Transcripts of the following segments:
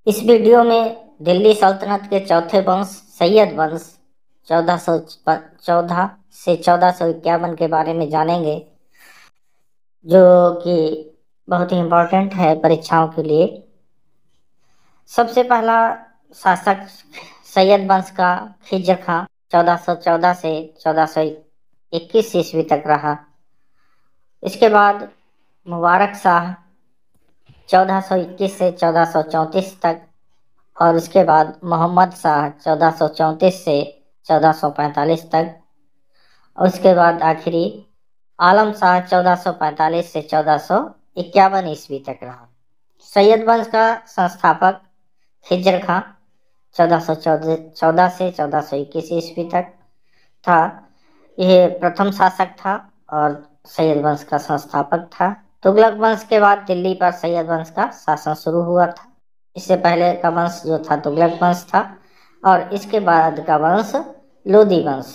इस वीडियो में दिल्ली सल्तनत के चौथे वंश सैयद वंश 1414 से 1451 के बारे में जानेंगे, जो कि बहुत ही इम्पोर्टेंट है परीक्षाओं के लिए। सबसे पहला शासक सैयद वंश का खिज्र खां 1414 से 1421 ईस्वी तक रहा। इसके बाद मुबारक शाह 1421 से 1434 तक, और उसके बाद मोहम्मद शाह 1434 से 1445 तक, और उसके बाद आखिरी आलम शाह 1445 से 1451 ईस्वी तक रहा। सैयद वंश का संस्थापक खिज्र खां 1414 से 1421 ईस्वी तक था। यह प्रथम शासक था और सैयद वंश का संस्थापक था। तुगलक वंश के बाद दिल्ली पर सैयद वंश का शासन शुरू हुआ था। इससे पहले का वंश जो था तुगलक वंश था, और इसके बाद का वंश लोदी वंश।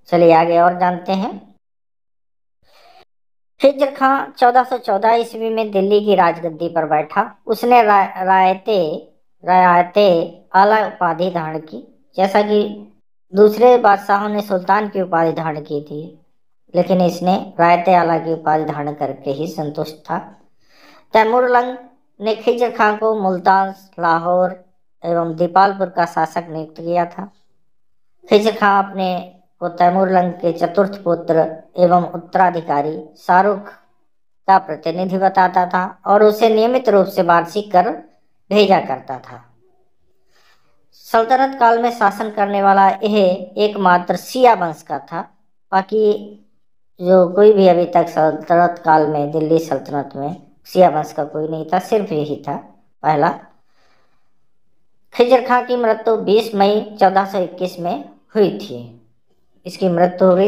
चलिए आगे और जानते हैं। खिज्र खां 1414 ईस्वी में दिल्ली की राजगद्दी पर बैठा। उसने रायते आला उपाधि धारण की। जैसा कि दूसरे बादशाहों ने सुल्तान की उपाधि धारण की थी, लेकिन इसने रायते आला की उपाधि धारण करके ही संतुष्ट था। तैमूरलंग ने खिज्र खां को मुल्तान, लाहौर एवं दीपालपुर का शासक नियुक्त किया था। खिज्र खां अपने को तैमूरलंग के चतुर्थ पुत्र एवं उत्तराधिकारी शाहरुख का प्रतिनिधि बताता था और उसे नियमित रूप से वार्षिक कर भेजा करता था। सल्तनत काल में शासन करने वाला यह एकमात्र शिया वंश का था। बाकी जो कोई भी अभी तक सल्तनत काल में दिल्ली सल्तनत में शिया वंश का कोई नहीं था, सिर्फ यही था पहला। खिज्र खां की मृत्यु 20 मई 1421 में हुई थी। इसकी मृत्यु हुई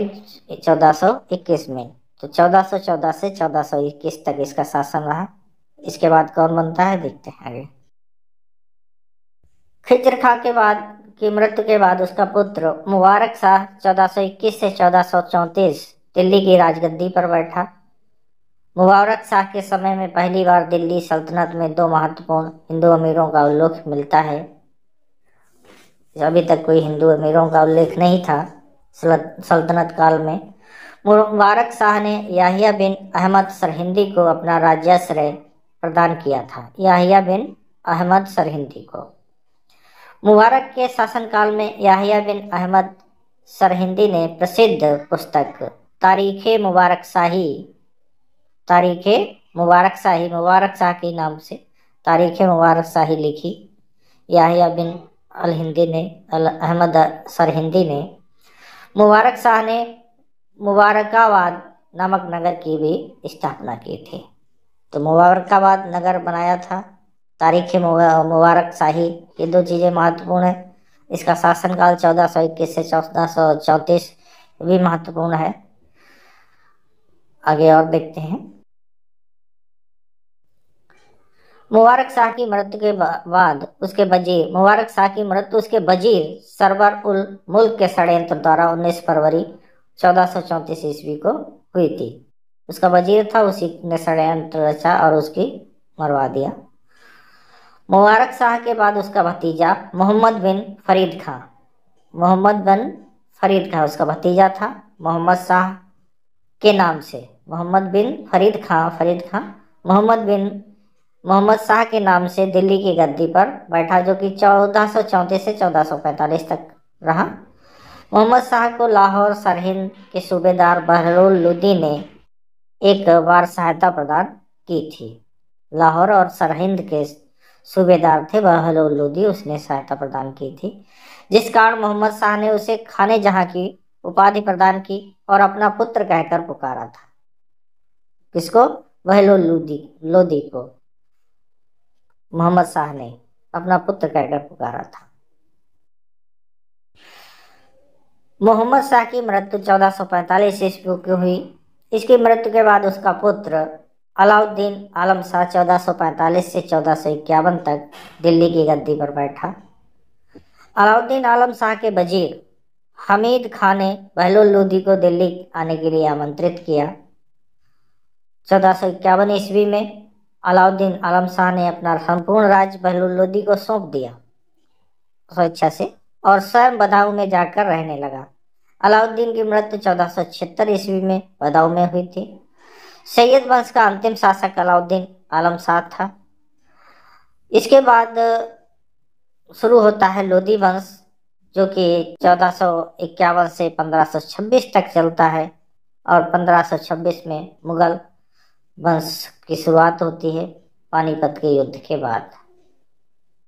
1421 में। तो 1414 से 1421 तक इसका शासन रहा। इसके बाद कौन बनता है देखते हैं आगे। खिज्र खां के बाद की मृत्यु के बाद उसका पुत्र मुबारक शाह 1421 से 1434 दिल्ली की राजगद्दी पर बैठा। मुबारक शाह के समय में पहली बार दिल्ली सल्तनत में दो महत्वपूर्ण हिंदू अमीरों का उल्लेख मिलता है। अभी तक कोई हिंदू अमीरों का उल्लेख नहीं था सल्तनत काल में। मुबारक शाह ने याहिया बिन अहमद सरहिंदी को अपना राज्याश्रय प्रदान किया था। याहिया बिन अहमद सरहिंदी को मुबारक के शासनकाल में याहिया बिन अहमद सरहिंदी ने प्रसिद्ध पुस्तक तारीखे मुबारक शाह के नाम से तारीखे मुबारक शाही लिखी। याहिया बिन अहमद सरहिंदी ने मुबारक शाह ने मुबारकाबाद नामक नगर की भी स्थापना की थी। तो मुबारकाबाद नगर बनाया था। तारीख मुबारक शाही, ये दो चीज़ें महत्वपूर्ण है। इसका शासनकाल 1421 से 1434 भी महत्वपूर्ण है। आगे और देखते हैं। मुबारक शाह की मृत्यु के बाद उसके वजीर सरवर उल मुल्क के षड्यंत्र द्वारा 19 फरवरी 1434 ईस्वी को हुई थी। उसका वजीर था, उसी ने षड्यंत्र रचा और उसकी मरवा दिया। मुबारक शाह के बाद उसका भतीजा मोहम्मद बिन फरीद खां उसका भतीजा था। मोहम्मद शाह के नाम से मोहम्मद शाह के नाम से दिल्ली की गद्दी पर बैठा, जो कि 1434 से 1445 तक रहा। मोहम्मद शाह को लाहौर सरहिंद के सूबेदार बहलोल लोदी ने एक बार सहायता प्रदान की थी। लाहौर और सरहिंद के सूबेदार थे बहलोल लोदी, उसने सहायता प्रदान की थी, जिस कारण मोहम्मद शाह ने उसे खाने जहां की उपाधि प्रदान की और अपना पुत्र कहकर पुकारा था। किसको? बहलोल लोदी को मोहम्मद शाह ने अपना पुत्र कहकर पुकारा था। मोहम्मद शाह की मृत्यु 1445 ईस्वी को हुई। इसकी मृत्यु के बाद उसका पुत्र अलाउद्दीन आलम शाह 1445 से 1451 तक दिल्ली की गद्दी पर बैठा। अलाउद्दीन आलम शाह के वजीर हमीद खां ने बहलोल लोदी को दिल्ली आने के लिए आमंत्रित किया 1451 ईस्वी में, अलाउद्दीन आलम शाह ने अपना संपूर्ण राज्य बहलूल लोदी को सौंप दिया स्वेच्छा से और स्वयं बदाऊं में जाकर रहने लगा। अलाउद्दीन की मृत्यु 1476 ईस्वी में बदाऊं में हुई थी। सैयद वंश का अंतिम शासक अलाउद्दीन आलम शाह था। इसके बाद शुरू होता है लोदी वंश, जो कि 1451 से 1526 तक चलता है और 1526 में मुगल वंश की शुरुआत होती है पानीपत के युद्ध के बाद।